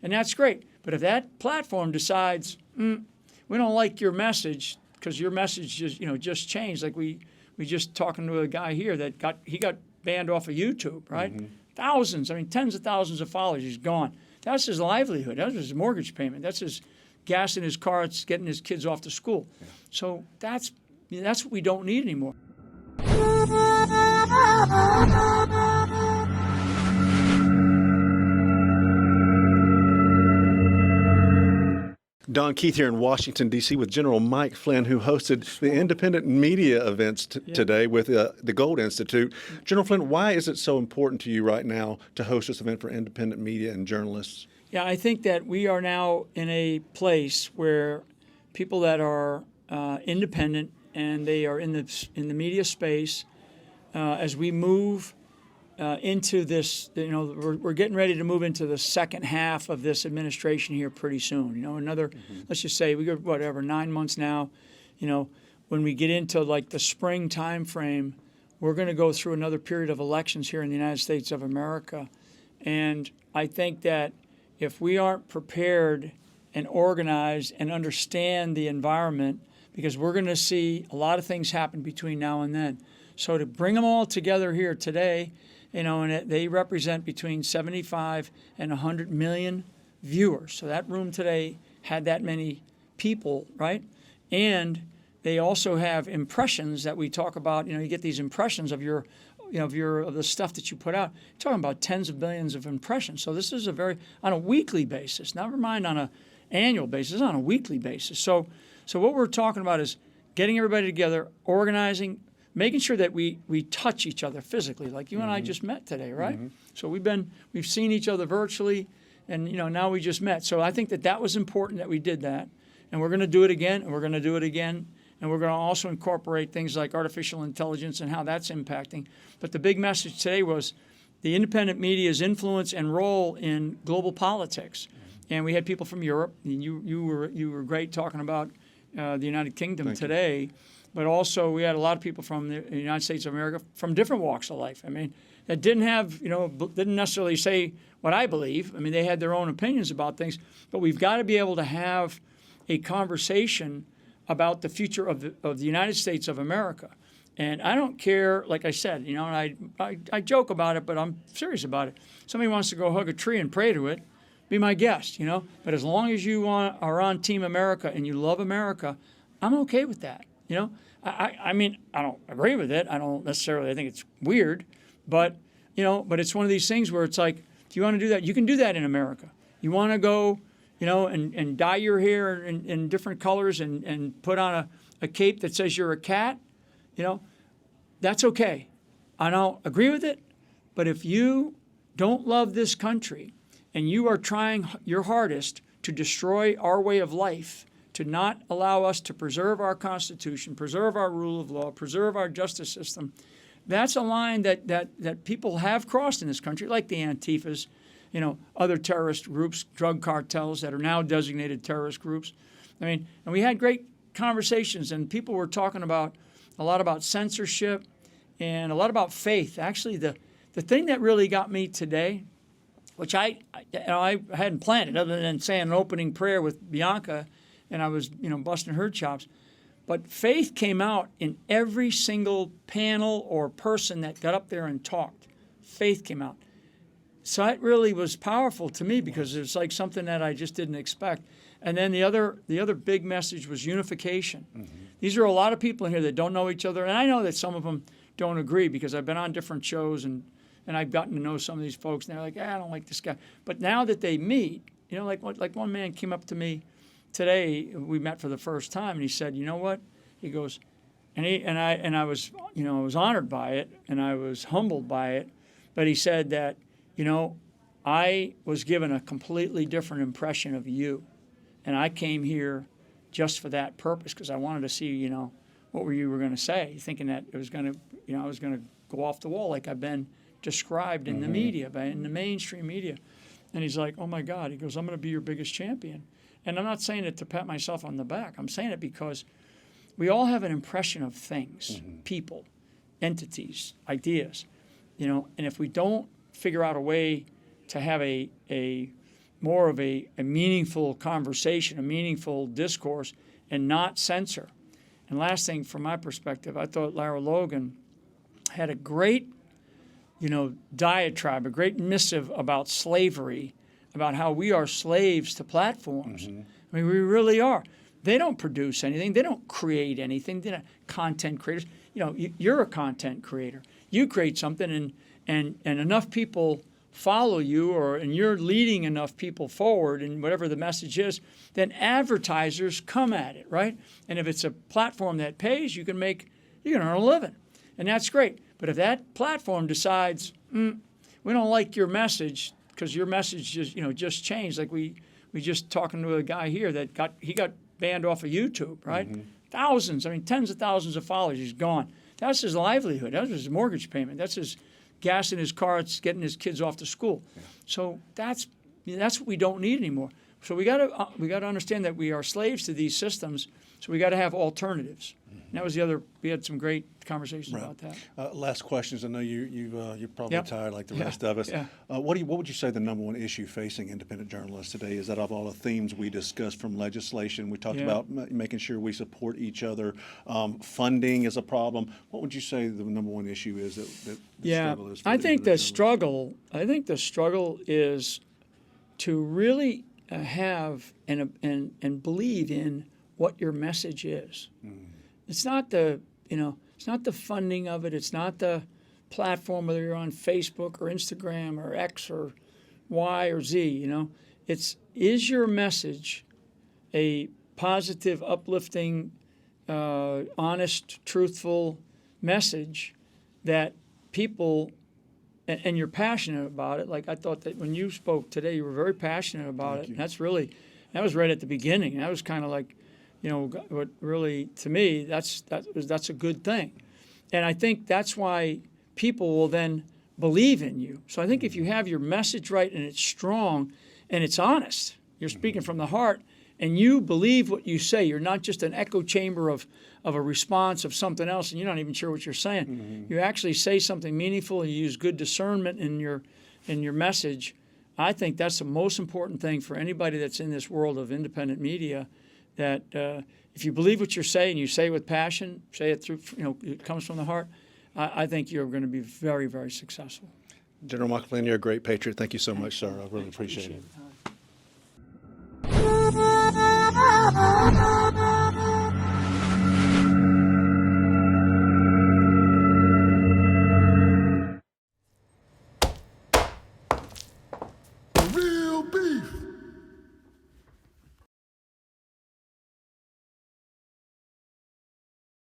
And that's great. But if that platform decides, we don't like your message because your message just changed, like we just talking to a guy here that got banned off of YouTube, right? Thousands, tens of thousands of followers, he's gone. That's his livelihood. That's his mortgage payment. That's his gas in his car. It's getting his kids off to school. So that's what we don't need anymore. Don Keith here in Washington, D.C. with General Mike Flynn, who hosted the independent media events today with the Gold Institute. General Flynn, why is it so important to you right now to host this event for independent media and journalists? Yeah, I think that we are now in a place where people that are independent and they are in the media space, as we move into this, we're getting ready to move into the second half of this administration here pretty soon. Another, let's just say we got 9 months now. When we get into like the spring time frame, we're going to go through another period of elections here in the United States of America. And I think that if we aren't prepared and organized and understand the environment, because we're going to see a lot of things happen between now and then. So to bring them all together here today, and they represent between 75 and 100 million viewers. So that room today had that many people, right? And they also have impressions that we talk about. You get these impressions of of the stuff that you put out. You're talking about tens of billions of impressions. So this is on a weekly basis. Never mind on an annual basis, on a weekly basis. So what we're talking about is getting everybody together, organizing, making sure that we touch each other physically, like you and I just met today, right? So we've seen each other virtually, and now we just met. So I think that was important that we did that, and we're going to do it again, and we're going to do it again, and we're going to also incorporate things like artificial intelligence and how that's impacting. But the big message today was the independent media's influence and role in global politics, and we had people from Europe. And you were great talking about the United Kingdom today. But also we had a lot of people from the United States of America from different walks of life. That didn't necessarily say what I believe. They had their own opinions about things. But we've got to be able to have a conversation about the future of the United States of America. And I don't care, like I said, and I joke about it, but I'm serious about it. Somebody wants to go hug a tree and pray to it, be my guest, But as long as you are on Team America and you love America, I'm okay with that, I don't agree with it. I don't necessarily. I think it's weird, but but it's one of these things where it's like, if you want to do that, you can do that in America. You want to go, and dye your hair in different colors and put on a cape that says you're a cat, that's okay. I don't agree with it, but if you don't love this country and you are trying your hardest to destroy our way of life, to not allow us to preserve our Constitution, preserve our rule of law, preserve our justice system, that's a line that people have crossed in this country, like the Antifas, other terrorist groups, drug cartels that are now designated terrorist groups. And we had great conversations, and people were talking a lot about censorship and a lot about faith. Actually, the thing that really got me today, which I hadn't planned it other than saying an opening prayer with Bianca, and I was, busting her chops. But faith came out in every single panel or person that got up there and talked. Faith came out. So it really was powerful to me because it was like something that I just didn't expect. And then the other big message was unification. These are a lot of people in here that don't know each other, and I know that some of them don't agree because I've been on different shows and I've gotten to know some of these folks, and they're like, I don't like this guy. But now that they meet, like one man came up to me today, we met for the first time, and he said, "You know what?" He goes, I was, I was honored by it, and I was humbled by it. But he said that, I was given a completely different impression of you, and I came here just for that purpose because I wanted to see, what you were going to say, thinking that it was going to, I was going to go off the wall like I've been described in the media, in the mainstream media. And he's like, "Oh my God," he goes, "I'm going to be your biggest champion." And I'm not saying it to pat myself on the back. I'm saying it because we all have an impression of things, people, entities, ideas, and if we don't figure out a way to have a more of a meaningful conversation, a meaningful discourse, and not censor. And last thing, from my perspective, I thought Lara Logan had a great, diatribe, a great missive about slavery, about how we are slaves to platforms. Mm-hmm. I mean, we really are. They don't produce anything. They don't create anything. They're not content creators. You're a content creator. You create something, and enough people follow you, and you're leading enough people forward in whatever the message is, then advertisers come at it, right? And if it's a platform that pays, you can earn a living, and that's great. But if that platform decides we don't like your message because your message just changed, like we just talking to a guy here that got banned off of YouTube, right? Mm-hmm. Thousands, tens of thousands of followers. He's gone. That's his livelihood. That's his mortgage payment. That's his gas in his car. It's getting his kids off to school. Yeah. So that's what we don't need anymore. So we got to understand that we are slaves to these systems. So we got to have alternatives. Mm-hmm. And that was the other. We had some great conversations about that. Last questions. I know you're probably tired like the rest of us. Yeah. What would you say the number one issue facing independent journalists today is? That of all the themes we discussed, from legislation, we talked about making sure we support each other. Funding is a problem. What would you say the number one issue is that struggle is? I think the struggle is to really have and believe in what your message is. Mm. It's not the funding of it. It's not the platform, whether you're on Facebook or Instagram or X or Y or Z. Is your message a positive, uplifting, honest, truthful message that people, and you're passionate about it. Like I thought that when you spoke today, you were very passionate about it. And that was right at the beginning. That was kind of like, what really, to me, that's a good thing. And I think that's why people will then believe in you. So I think if you have your message right and it's strong and it's honest, you're speaking from the heart, and you believe what you say. You're not just an echo chamber of a response of something else, and you're not even sure what you're saying. Mm-hmm. You actually say something meaningful, and you use good discernment in your message. I think that's the most important thing for anybody that's in this world of independent media, that if you believe what you're saying, you say it with passion, say it through, it comes from the heart, I think you're going to be very, very successful. General Mike Flynn, you're a great patriot. Thank you so much, sir. I really appreciate it.